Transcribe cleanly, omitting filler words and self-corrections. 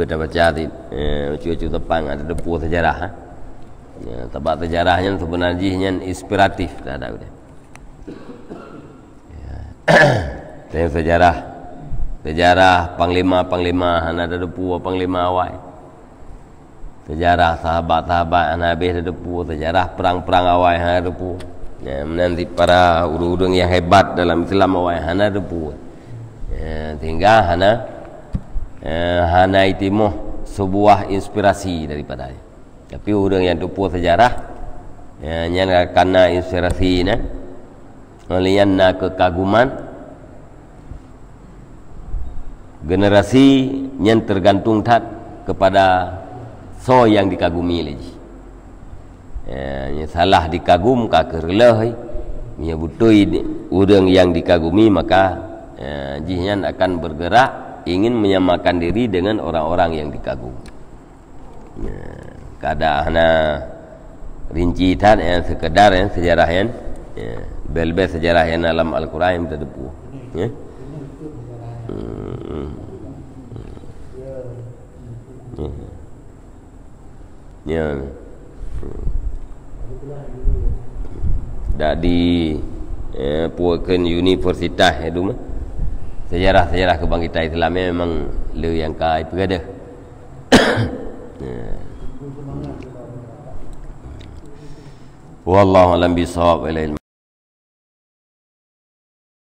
dah baca di cucu tepang ada depu sejarah. Tempat sejarahnya sebenarnya inspiratif dah ada udah. Tengok sejarah panglima hana ada depu panglima awal. Sejarah sahabat-sahabat hana habis ada depu, sejarah perang-perang awal hana ada depu. Nanti para urang-urang yang hebat dalam Islam awal hana ada depu. Sehingga hana itimuh sebuah inspirasi daripadanya. Tapi orang yang depu sejarah yang karena inspirasi ni melihatna kekaguman generasi yang tergantung kepada so yang dikagumi lagi. Salah dikagum kakek relai, punya butoi orang yang dikagumi maka jihan akan bergerak ingin menyamakan diri dengan orang-orang yang dikagum. Keadaan rinci tan yang sekedar yang sejarah yang bel-bel sejarah yang dalam Al-Quran yang terdepu. Dah di puakan universitas itu mah sejarah-sejarah kebangkitan Islam memang le yang kai perada. Wallahu a'lam bishawab.